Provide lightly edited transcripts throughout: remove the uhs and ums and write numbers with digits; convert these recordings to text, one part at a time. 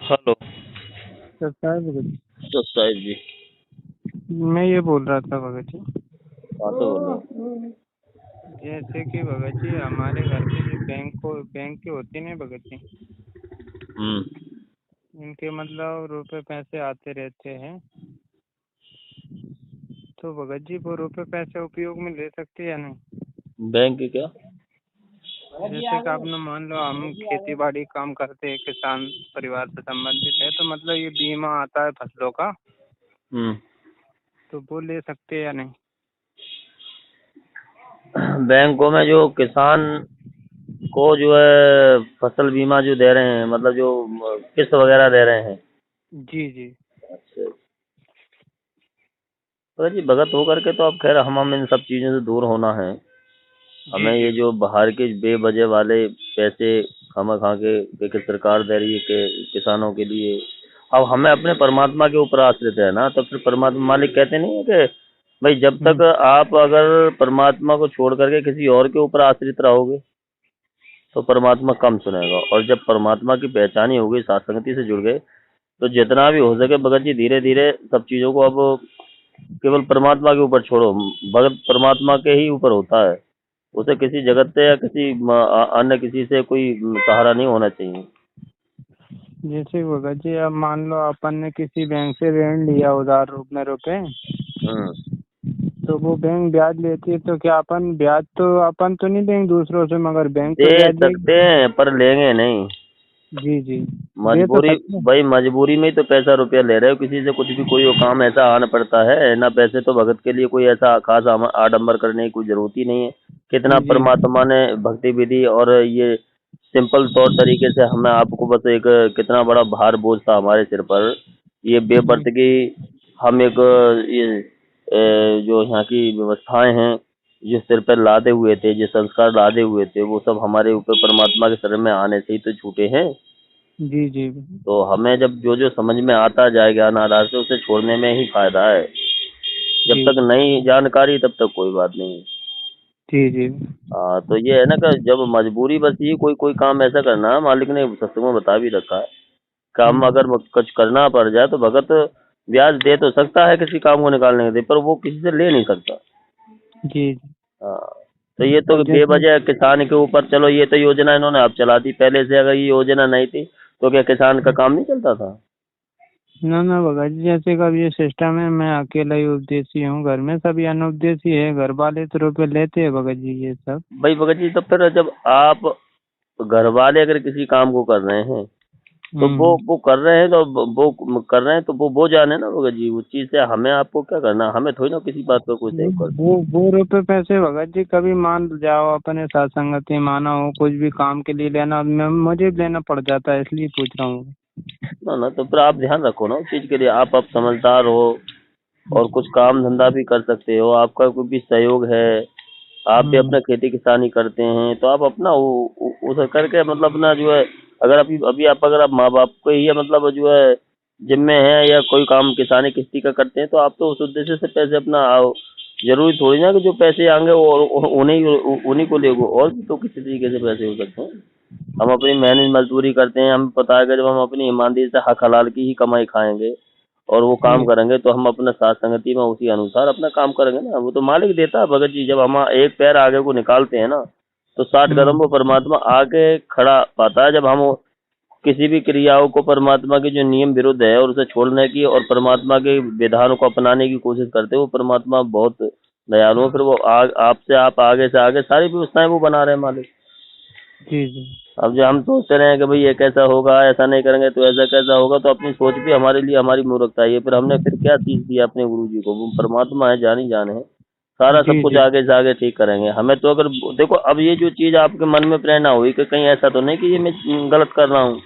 Hello. तो साहब भगत तो साहिब जी। जी, मैं ये बोल रहा था भगत जी। कहाँ से बोल रहे हैं? जैसे कि भगत जी हमारे घर पे जो बैंक की होती नहीं भगत जी, हम्म। इनके मतलब रुपए पैसे आते रहते हैं। तो भगत जी वो रुपए पैसे उपयोग में ले सकते हैं या नहीं? बैंक के क्या? जैसे कि आपने मान लो हम खेती बाड़ी काम करते हैं, किसान परिवार से संबंधित है, तो मतलब ये बीमा आता है फसलों का, हम्म। तो वो ले सकते हैं या नहीं? बैंकों में जो किसान को जो है फसल बीमा जो दे रहे हैं, मतलब जो किस्त वगैरह दे रहे हैं। जी जी अच्छा। तो जी भगत होकर के तो अब खैर हम इन सब चीज़ों से दूर होना है। जी हमें जी ये जो बाहर के बेवजह वाले पैसे खामा खा के सरकार दे रही है कि किसानों के लिए, अब हमें अपने परमात्मा के ऊपर आश्रित है ना। तो फिर परमात्मा मालिक कहते नहीं है कि भाई जब तक हम्म, आप अगर परमात्मा को छोड़ करके किसी और के ऊपर आश्रित रहोगे तो परमात्मा कम सुनेगा। और जब परमात्मा की पहचान ही हो गई, सात्संगति से जुड़ गए, तो जितना भी हो सके भगत जी धीरे धीरे सब चीज़ों को अब केवल परमात्मा के ऊपर छोड़ो। भगत परमात्मा के ही ऊपर होता है। उसे किसी जगत से या किसी अन्य किसी से कोई सहारा नहीं होना चाहिए। जैसे भगत जी अब मान लो अपन ने किसी बैंक से ऋण लिया उधार रूप में रुपए, हम्म। तो वो बैंक ब्याज लेती है, तो क्या अपन तो नहीं देंगे दूसरों से, मगर बैंक दे तो ब्याज सकते देगी। हैं पर लेंगे नहीं। जी जी, दे तो मजबूरी, सकते हैं। भाई मजबूरी में ही तो पैसा रुपया ले रहे हो किसी से। कुछ भी कोई वो काम ऐसा आना पड़ता है ना, पैसे तो भगत के लिए कोई ऐसा खास आडंबर करने की कोई जरूरत ही नहीं है। कितना जी परमात्मा ने भक्ति विधि और ये सिंपल तौर तरीके से हमें आपको बस एक कितना बड़ा भार बोझ था हमारे सिर पर। ये जी बेपरदगी हम एक ये जो यहाँ की व्यवस्थाएं हैं, जिस सिर पर लादे हुए थे, जो संस्कार लादे हुए थे, वो सब हमारे ऊपर परमात्मा के शरण में आने से ही तो छूटे हैं। जी जी तो हमें जब जो जो समझ में आता जाए ज्ञान आधार से, उसे छोड़ने में ही फायदा है। जब जी तक नई जानकारी तब तक कोई बात नहीं है। जी जी तो ये है ना कि जब मजबूरी बस ये कोई कोई काम ऐसा करना है, मालिक ने सत्संग में बता भी रखा है। काम हम्म, अगर कुछ करना पड़ जाए तो भगत ब्याज दे तो सकता है किसी काम को निकालने के लिए, पर वो किसी से ले नहीं सकता। जी। हाँ। तो ये तो अब जैसे बेवजह किसान के ऊपर, चलो ये तो योजना इन्होंने अब चला दी, पहले से अगर ये योजना नहीं थी तो क्या किसान का काम नहीं चलता था? ना ना भगत जी, जैसे कि अब ये सिस्टम है, मैं अकेला ही उपदेशी हूँ, घर में सभी अनुपदेशी है, घर वाले तो रुपए लेते हैं भगत जी ये सब। भाई भगत जी तो फिर जब आप घर वाले अगर किसी काम को कर रहे हैं तो वो कर रहे हैं, तो वो कर रहे हैं तो वो जाने ना भगत जी उस चीज से। हमें आपको क्या करना, हमें थोड़ी ना किसी बात पर कोई वो सेव कर। वो रुपए पैसे भगत जी कभी मान जाओ अपने साथ संगति माना हो, कुछ भी काम के लिए लेना, मुझे भी लेना पड़ जाता है, इसलिए पूछ रहा हूँ। ना ना, तो फिर आप ध्यान रखो ना उस चीज के लिए। आप समझदार हो और कुछ काम धंधा भी कर सकते हो, आपका कोई भी सहयोग है, आप भी हम्म अपना खेती किसानी करते हैं, तो आप अपना उसे करके मतलब अपना जो है, अगर अभी अभी आप अगर आप माँ बाप को ही है मतलब जो है जिम्मे है, या कोई काम किसानी किस्ती का करते हैं, तो आप तो उस उद्देश्य से पैसे अपना आओ। जरूरी थोड़ी ना कि जो पैसे आएंगे वो उन्हीं को लेगो, और भी तो किसी तरीके से पैसे हो सकते हैं। हम अपनी मेहनत मजदूरी करते हैं, हमें पता है कि जब हम अपनी ईमानदारी से हक हलाल की ही कमाई खाएंगे और वो काम जी करेंगे, तो हम अपने साथ संगति में उसी अनुसार अपना काम करेंगे ना। वो तो मालिक देता है भगत जी। जब हम एक पैर आगे को निकालते हैं ना, तो 60 कदम हम्म वो परमात्मा आगे खड़ा पाता है। जब हम किसी भी क्रियाओं को परमात्मा के जो नियम विरुद्ध है और उसे छोड़ने की और परमात्मा के विधानों को अपनाने की कोशिश करते हैं, वो परमात्मा बहुत दयालु है। फिर वो आपसे आप आगे से आगे सारी व्यवस्थाएं वो बना रहे हैं मालिक। जी जी अब जो हम सोचते रहे कि भाई ये कैसा होगा, ऐसा नहीं करेंगे तो ऐसा कैसा होगा, तो अपनी सोच भी हमारे लिए हमारी मूर्खता है। ये फिर हमने फिर क्या सीख दिया अपने गुरु जी को? वो परमात्मा है, जान ही जान है, सारा सब जी कुछ जी आगे से आगे ठीक करेंगे। हमें तो अगर देखो, अब ये जो चीज आपके मन में प्रेरणा हुई कि कहीं ऐसा तो नहीं कि ये मैं गलत कर रहा हूँ,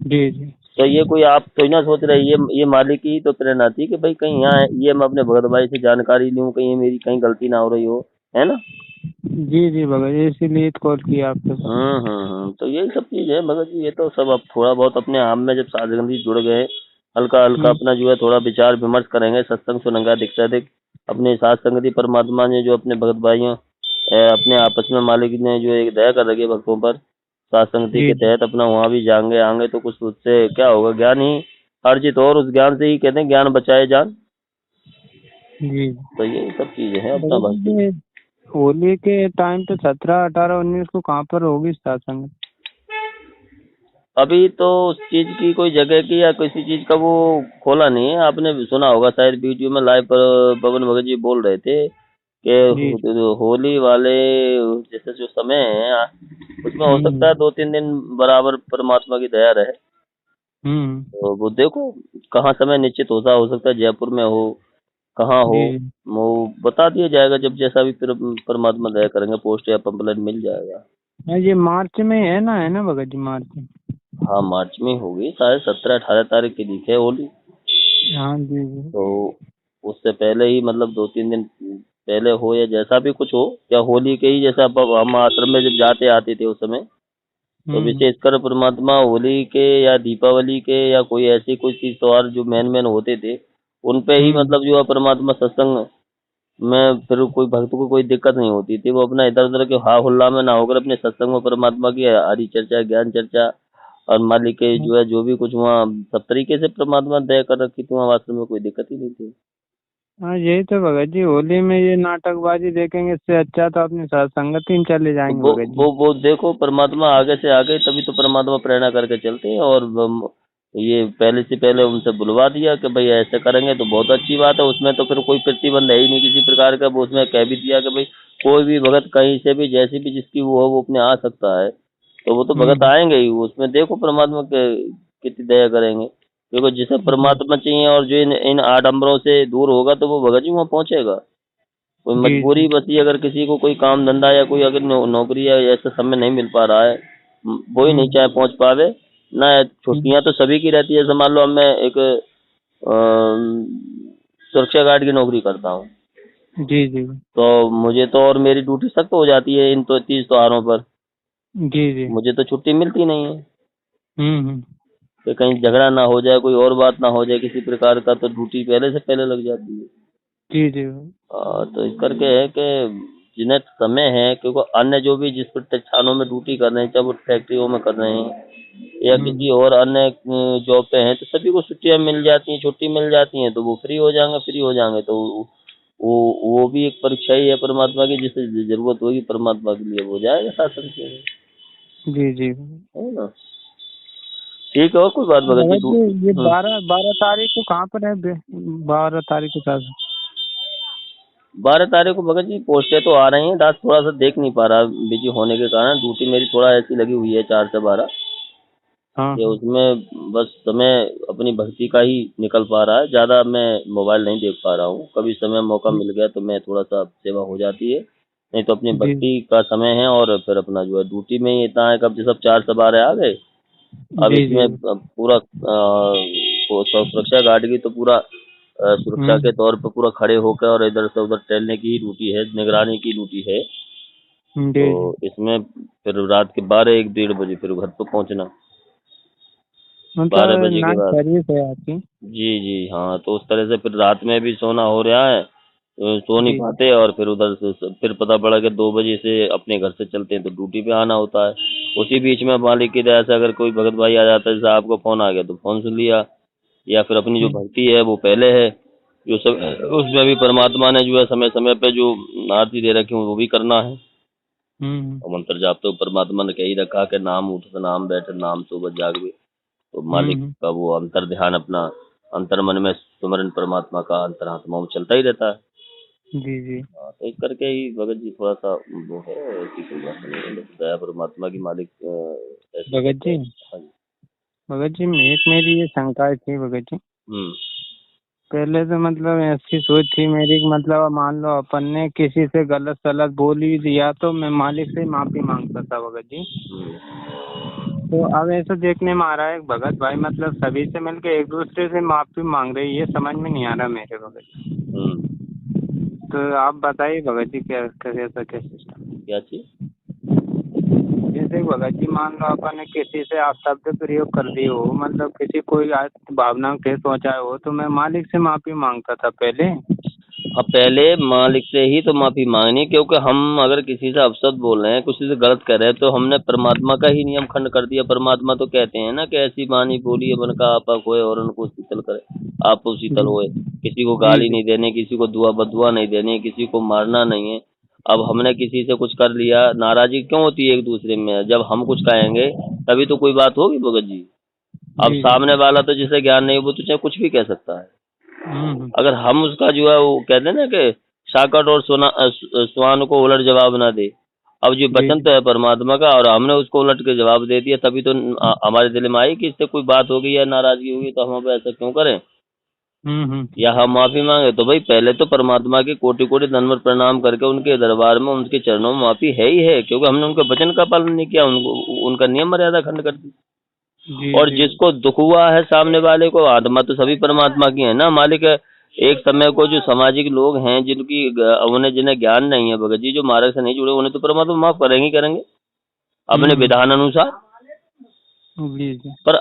जी जी तो ये कोई आप तो ना सोच रहे, ये मालिक की तो प्रेरणा थी कि भाई कहीं यहाँ ये मैं अपने भगत भाई से जानकारी लूँ, कहीं ये मेरी कहीं गलती ना हो रही हो, है ना। जी जी भगत जी, इसीलिए तो कॉल किया आपके पास। तो यही सब चीज है भगत जी। ये तो सब अब थोड़ा बहुत अपने आप में जब साधगंधी जुड़ गए, हल्का हल्का हम्म अपना जो है थोड़ा विचार विमर्श करेंगे, सत्संग सुनेंगे अधिक से अधिक। अपने साथ संगति परमात्मा ने जो अपने भगत भाइयों अपने आपस में मालिक ने जो एक दया कर रखी है भक्तों पर, साथ संगति जी के जी तहत अपना वहाँ भी जाएंगे आएंगे तो कुछ उससे क्या होगा, ज्ञान ही अर्जित, और उस ज्ञान से ही कहते हैं ज्ञान बचाए जान। जी। तो यही सब चीजें हैं अपना भगत बाकी। जी ये होली के टाइम पे 17, 18, 19 को कहाँ पर होगी सत्संग? अभी तो उस चीज की कोई जगह की या किसी चीज का वो खोला नहीं है। आपने भी सुना होगा शायद वीडियो में लाइव पर पवन भगत जी बोल रहे थे कि जी होली वाले जैसे जो समय है उसमें हो सकता है हम्म 2-3 दिन बराबर परमात्मा की दया रहे। हम्म तो वो देखो कहाँ समय निश्चित होता, हो सकता है जयपुर में हो, कहाँ हो, जी जी। वो बता दिया जाएगा जब जैसा भी फिर परमात्मा दया करेंगे, पोस्ट या पंपलेट मिल जाएगा। हाँ, ये मार्च में है ना भगत जी, मार्च में? हाँ मार्च में होगी शायद 17-18 तारीख की लिखे है होली। हाँ जी जी। तो उससे पहले ही मतलब 2-3 दिन पहले हो या जैसा भी कुछ हो, या होली के ही जैसा हम आश्रम में जब जाते आते थे उस समय, तो हम्म विशेषकर परमात्मा होली के या दीपावली के या कोई ऐसी कोई चीज त्योहार जो मेन मेन होते थे, उन पे ही हम्म मतलब जो है परमात्मा सत्संग में फिर कोई भक्त को कोई दिक्कत नहीं होती थी। वो अपना इधर उधर के हा हुल्ला में ना होकर अपने सत्संग में परमात्मा की हरी चर्चा, ज्ञान चर्चा और मालिक के जो है जो भी कुछ वहाँ सब तरीके से परमात्मा दया कर रखी थी, वहाँ वास्तव में कोई दिक्कत ही नहीं थी। हाँ, यही तो भगत जी, होली में ये नाटकबाजी देखेंगे इससे अच्छा तो अपनी संगति में चले तो जाएंगे वो भगत जी। वो वो देखो परमात्मा आगे से आगे, तभी तो परमात्मा प्रेरणा करके चलते हैं। और ये पहले से पहले उनसे बुलवा दिया कि भाई ऐसे करेंगे तो बहुत अच्छी बात है, उसमें तो फिर कोई प्रतिबंध है ही नहीं किसी प्रकार का। वो उसमें कह भी दिया कि भाई कोई भी भगत कहीं से भी जैसी भी जिसकी वो हो वो अपने आ सकता है। तो वो तो भगत हम्म आएंगे ही, उसमें देखो परमात्मा कितनी दया करेंगे। देखो जिसे जी परमात्मा चाहिए और जो इन आडंबरों से दूर होगा तो वो भगत जी वहाँ पहुंचेगा। कोई जी जी मजबूरी बसी अगर किसी को कोई काम धंधा या कोई अगर नौकरी या ऐसा समय नहीं मिल पा रहा है, वो ही नहीं हम्म चाहे पहुंच पावे ना। हम्म, छुट्टियां तो सभी की रहती है। जैसे मान लो अब मैं एक सुरक्षा गार्ड की नौकरी करता हूँ, जी जी तो मुझे तो और मेरी ड्यूटी सख्त हो जाती है इन तो तीज त्योहारों पर। जी जी मुझे तो छुट्टी मिलती नहीं है हम्म। कि कहीं झगड़ा ना हो जाए, कोई और बात ना हो जाए किसी प्रकार का, तो ड्यूटी पहले से पहले लग जाती है। जी जी तो इस करके है कि जिन्हें समय है, क्योंकि अन्य जो भी जिस प्रतिष्ठानों में ड्यूटी कर रहे हैं, चाहे वो फैक्ट्रियों में कर रहे हैं या हम्म किसी और अन्य जॉब पे हैं, तो सभी को छुट्टियां मिल जाती हैं, छुट्टी मिल जाती हैं, तो वो फ्री हो जाएंगे। तो वो भी एक परीक्षा ही है परमात्मा की, जिसे जरूरत होगी परमात्मा के लिए वो जाएगा शासन के लिए, जी जी। है ना। ठीक है, और कोई बात भगत जी भगत जी ये हम्म। 12 12 तारीख को कहाँ पर है? 12 तारीख के साथ? 12 तारीख को भगत जी पोस्टें तो आ रही हैं, दास थोड़ा सा देख नहीं पा रहा बिजी होने के कारण। ड्यूटी मेरी थोड़ा ऐसी लगी हुई है 4 से 12, हाँ कि हाँ उसमें बस समय अपनी भक्ति का ही निकल पा रहा है, ज़्यादा मैं मोबाइल नहीं देख पा रहा हूँ। कभी समय मौका मिल गया तो मैं थोड़ा सा सेवा हो जाती है, नहीं तो अपनी जी भक्ति का समय है। और फिर अपना जो है ड्यूटी में ही इतना है कि अब जैसे 4 से 12 आ गए, अब जी जी इसमें पूरा सुरक्षा गार्ड की तो पूरा सुरक्षा के हम्म तौर पर पूरा खड़े होकर और इधर से उधर टहलने की ही ड्यूटी है, निगरानी की ड्यूटी है। तो जी जी। इसमें फिर रात के 12-1 1:30 बजे फिर घर पर पहुंचना, 12 बजे के नाइट बाद। सर्विस है आपकी? जी जी हाँ, तो उस तरह से फिर रात में भी सोना हो रहा है, तो सो नहीं जी पाते। और फिर उधर से फिर पता पड़ा कि 2 बजे से अपने घर से चलते हैं तो ड्यूटी पे आना होता है। उसी बीच में मालिक की दया से अगर कोई भगत भाई आ जाता है, जैसे आपको फोन आ गया तो फोन सुन लिया, या फिर अपनी जो हम्म भक्ति है वो पहले है, जो सब उसमें भी परमात्मा ने जो है समय समय पे जो आरती दे रखी है वो भी करना है। हम्म और मंत्र जाप तो परमात्मा ने कह ही रखा कि नाम उठत नाम बैठत नाम सोबत जागवे। तो मालिक हम्म का वो अंतर ध्यान अपना अंतर मन में सुमरन परमात्मा का अंतरात्मा में चलता ही रहता है। जी जी। हाँ, तो इस करके ही भगत जी थोड़ा सा वो है, ऐसी कोई बात नहीं है, दया परमात्मा की मालिक ऐसी भगत करके। जी, हाँ जी। भगत जी एक मेरी ये शंका थी भगत जी। हम्म पहले तो मतलब ऐसी सोच थी मेरी कि मतलब मान लो अपन ने किसी से गलत सलत बोल ही दिया तो मैं मालिक से माफी मांगता था भगत जी। हम्म तो अब ऐसा देखने में आ रहा है भगत भाई मतलब सभी से मिलके एक दूसरे से माफी मांग रहे हैं, ये समझ में नहीं आ रहा मेरे भगत। हम्म। तो आप बताइए भगत जी क्या कैसा क्या सिस्टम? क्या चीज? जैसे भगत जी मान लो अपन ने किसी से आप शब्द प्रयोग कर दिए हो, मतलब किसी कोई भावना के सोचा हो, तो मैं मालिक से माफी मांगता था पहले। अब पहले मालिक से ही तो माफी मांगनी, क्योंकि हम अगर किसी से अपशब्द बोल रहे हैं, किसी से गलत कर रहे हैं, तो हमने परमात्मा का ही नियम खंड कर दिया। परमात्मा तो कहते हैं ना कि ऐसी वाणी बोली अपन का आपा खोए और उनको शीतल करे, आप शीतल जी होए। किसी को जी गाली जी नहीं देनी, किसी को दुआ बदुआ नहीं देनी, किसी को मारना नहीं है। अब हमने किसी से कुछ कर लिया, नाराजगी क्यों होती है एक दूसरे में? जब हम कुछ कहेंगे तभी तो कोई बात होगी भगत जी। अब जी जी सामने वाला तो जिसे ज्ञान नहीं, वो तो चाहे कुछ भी कह सकता है। हम्म अगर हम उसका जो है वो कहते हैं ना कि शाकट और स्वान को उलट जवाब ना दे। अब जो जी वचन जी तो है परमात्मा का, और हमने उसको उलट के जवाब दे दिया, तभी तो हमारे दिल में आई कि इससे कोई बात हो गई या नाराजगी हुई, तो हम अब ऐसा क्यों करें हम्म। या हम माफी मांगे। तो भाई पहले तो परमात्मा के कोटि कोटि दंडवत प्रणाम करके उनके दरबार में, उनके चरणों में माफी है ही है, क्योंकि हमने उनके वचन का पालन नहीं किया, उनको उनका नियम मर्यादा खंड कर दी। जी और जी जिसको दुख हुआ है सामने वाले को, आत्मा तो सभी परमात्मा की है ना, मालिक है। एक समय को जो सामाजिक लोग हैं जिनकी उन्हें जिन्हें ज्ञान नहीं है भगत जी, जो मार्ग से नहीं जुड़े, उन्हें तो परमात्मा माफ करेंगे ही करेंगे अपने हम्म। विधान अनुसार। जी जी पर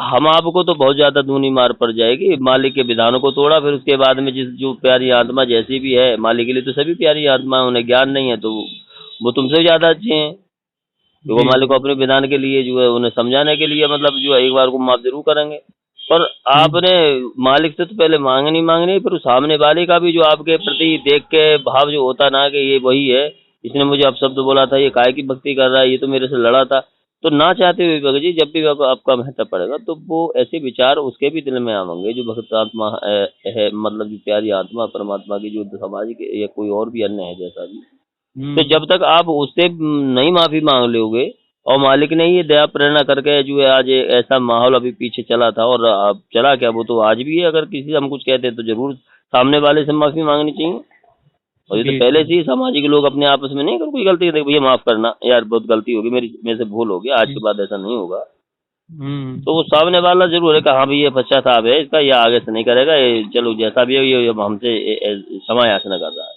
हम आपको तो बहुत ज्यादा दूनी मार पड़ जाएगी। मालिक के विधानों को तोड़ा, फिर उसके बाद में जिस जो प्यारी आत्मा जैसी भी है, मालिक के लिए तो सभी प्यारी आत्मा है, उन्हें ज्ञान नहीं है तो वो तुमसे भी ज्यादा अच्छे हैं। तो वो जी मालिक जी को अपने विधान के लिए जो है उन्हें समझाने के लिए मतलब जो है एक बार को माफ जरूर करेंगे। पर हम्म आपने मालिक से तो पहले मांगनी मांगनी, फिर उस सामने वाले का भी जो आपके प्रति देख के भाव जो होता ना कि ये वही है, इसने मुझे अपशब्द बोला था, ये काय की भक्ति कर रहा है, ये तो मेरे से लड़ा था। तो ना चाहते हुए भगत जी जब भी आपका महत्व पड़ेगा, तो वो ऐसे विचार उसके भी दिल में आवेंगे जो भक्त आत्मा है, मतलब जो प्यारी आत्मा परमात्मा की, जो समाज के या कोई और भी अन्य है जैसा भी। तो हम्म जब तक आप उससे नहीं माफी मांग लोगे, और मालिक ने ये दया प्रेरणा करके जो है आज ये ऐसा माहौल अभी पीछे चला था, और अब चला क्या, वो तो आज भी है। अगर किसी से हम कुछ कहते हैं तो जरूर सामने वाले से माफी मांगनी चाहिए। और ये तो जी पहले जी से ही सामाजिक लोग अपने आपस में नहीं, अगर कोई गलती देख भैया माफ करना यार, बहुत गलती होगी मेरे से भूल हो गया, आज के बाद ऐसा नहीं होगा। तो वो सामने वाला जरूर है कि हाँ भाई ये पश्चाताप है इसका, ये आगे से नहीं करेगा, ये चलो जैसा भी है ये हमसे क्षमा याचना कर रहा है।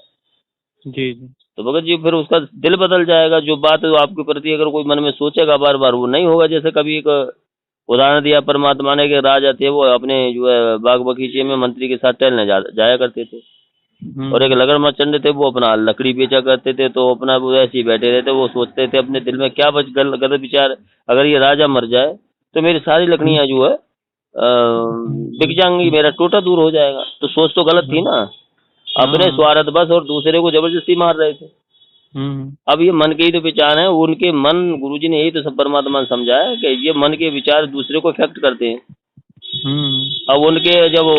जी जी तो भगत जी फिर उसका दिल बदल जाएगा। जो बात है वो आपके प्रति अगर कोई मन में सोचेगा बार बार, वो नहीं होगा। जैसे कभी एक उदाहरण दिया परमात्मा ने कि राजा थे, वो अपने जो है बाग बगीचे में मंत्री के साथ टहलने जाया करते थे। और एक हम्म लगड़मच चंड थे, वो अपना लकड़ी बेचा करते थे, तो अपना वो ऐसे ही बैठे रहते। वो सोचते थे अपने दिल में क्या गलत विचार, अगर ये राजा मर जाए तो मेरी सारी हम्म लकड़ियां जो है बिक जाएंगी, मेरा टोटा दूर हो जाएगा। तो सोच तो गलत थी हम्म, ना, अपने हाँ स्वार्थ बस, और दूसरे को जबरदस्ती मार रहे थे। हम्म अब ये मन के ही तो विचार हैं, उनके मन, गुरुजी ने यही तो सब परमात्मा ने समझाया कि ये मन के विचार दूसरे को इफेक्ट करते हैं। हम्म अब उनके जब वो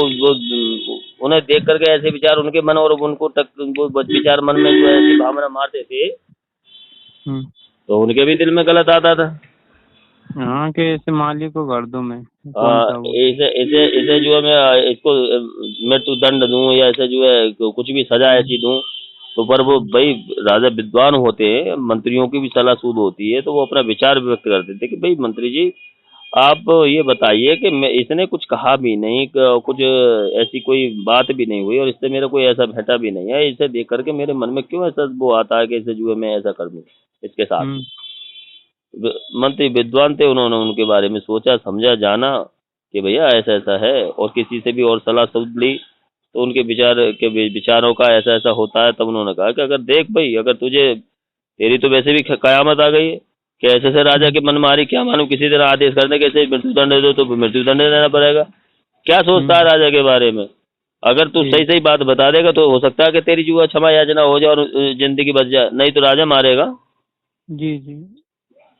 उन्हें देख करके ऐसे विचार उनके मन, और उनको वो विचार मन में जो है ऐसी भावना मारते थे, हम्म तो उनके भी दिल में गलत आता था। हाँ कि ऐसे मालिक को कर दूं मैं, कौन सा वो। ऐसे ऐसे ऐसे जो है मैं इसको मृत्यु दंड दूं, या ऐसे जो है कुछ भी सजा हम्म ऐसी दूं, तो पर वो भाई राजा विद्वान होते हैं, मंत्रियों की भी सलाह सूद होती है, तो वो अपना विचार व्यक्त करते थे कि भाई मंत्री जी आप ये बताइए कि मैं, इसने कुछ कहा भी नहीं, कुछ ऐसी कोई बात भी नहीं हुई, और इससे मेरा कोई ऐसा भेटा भी नहीं है, इसे देख करके मेरे मन में क्यों ऐसा वो आता है कि इसे जो है मैं ऐसा कर दूं इसके साथ। हम्म मंत्री विद्वान थे, उन्होंने उनके बारे में सोचा समझा जाना कि भैया ऐसा ऐसा है, और किसी से भी और सलाह सूद ली, तो उनके विचारों का ऐसा ऐसा होता है। तब उन्होंने कहा कि अगर देख भाई, अगर तुझे, तेरी तो वैसे भी कयामत आ गई है कि ऐसे ऐसे राजा हम्म के मन मारी, क्या मालूम किसी तरह आदेश करने के ऐसे मृत्यु दंड दे दो तो मृत्यु दंड देना पड़ेगा। क्या सोचता है हम्म, राजा के बारे में? अगर तू जी सही सही बात बता देगा तो हो सकता है कि तेरी जो है क्षमा याचना हो जाए और जिंदगी बच जाए, नहीं तो राजा मारेगा। जी जी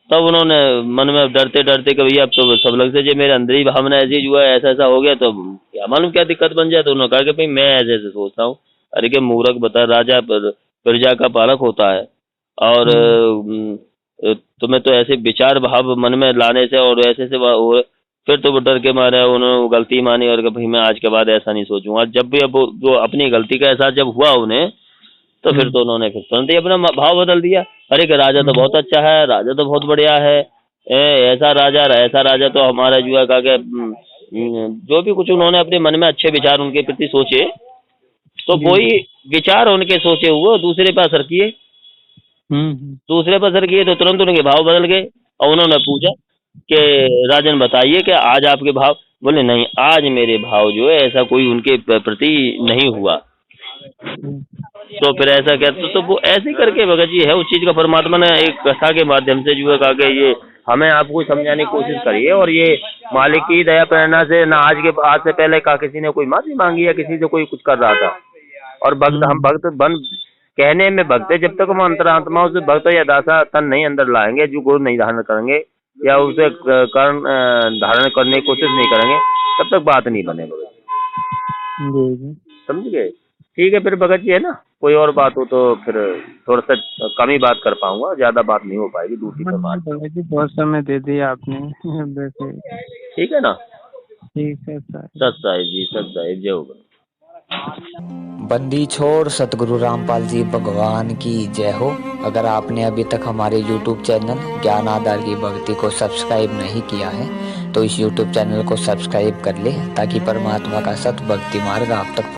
तब उन्होंने मन में डरते डरते कि भैया अब तो सब लग से, मेरे अंदर ही भावना ऐसी जो है ऐसा ऐसा हो गया, तो क्या मालूम क्या दिक्कत बन जाए। तो उन्होंने कहा कि भाई मैं ऐसे ऐसे सोचता हूँ। अरे के मूर्ख बता, राजा प्रजा का पालक होता है, और हम्म तुम्हें तो ऐसे विचार भाव मन में लाने से और ऐसे से फिर तो वो डर के मारे उन्होंने गलती मानी, और कि भाई मैं आज के बाद ऐसा नहीं सोचूंगा। जब भी अब जो अपनी गलती का एहसास जब हुआ उन्हें, तो फिर हम्म तो उन्होंने फिर तुरंत ही अपना भाव बदल दिया। अरे कि राजा तो हम्म बहुत अच्छा है, राजा तो बहुत बढ़िया है, ऐसा राजा तो हमारा जो है कहा कि जो भी कुछ उन्होंने अपने मन में अच्छे विचार उनके प्रति सोचे, तो जी वही विचार उनके सोचे हुए दूसरे पर असर किए। हम्म दूसरे पर असर किए तो तुरंत उनके भाव बदल गए। और उन्होंने पूछा कि राजन बताइए कि आज आपके भाव, बोले नहीं आज मेरे भाव जो है ऐसा कोई उनके प्रति नहीं हुआ। तो फिर ऐसा क्या, तो वो ऐसे ही करके भगत जी है उस चीज का, परमात्मा ने एक कथा के माध्यम से जो है कहा कि ये हमें आपको समझाने की कोशिश करिए, और ये मालिक की दया प्रेरणा से ना आज से पहले कहा किसी ने कोई माफी मांगी या किसी से कोई कुछ कर रहा था। और भक्त, हम भक्त बन कहने में भक्त है, जब तक हम अंतरात्मा से भक्त या दासा तन नहीं अंदर लाएंगे, जो गुण नहीं धारण करेंगे या उसे कर्ण धारण करने की कोशिश नहीं करेंगे, तब तक बात नहीं बने भगत जी जी। समझ गए। ठीक है फिर भगत जी, है ना, कोई और बात हो तो फिर थोड़ा सा कम ही बात कर पाऊंगा, ज्यादा बात नहीं हो पाएगी, दूसरी पर बात। भगत जी बहुत समय दे दिया आपने वैसे। ठीक है ना। ठीक है सर। सत साहिब जी, सत साहिब, जय होगा। बंदी छोड़ सतगुरु रामपाल जी भगवान की जय हो। अगर आपने अभी तक हमारे YouTube चैनल ज्ञान आधार की भक्ति को सब्सक्राइब नहीं किया है तो इस YouTube चैनल को सब्सक्राइब कर ले, ताकि परमात्मा का सत भक्ति मार्ग आप तक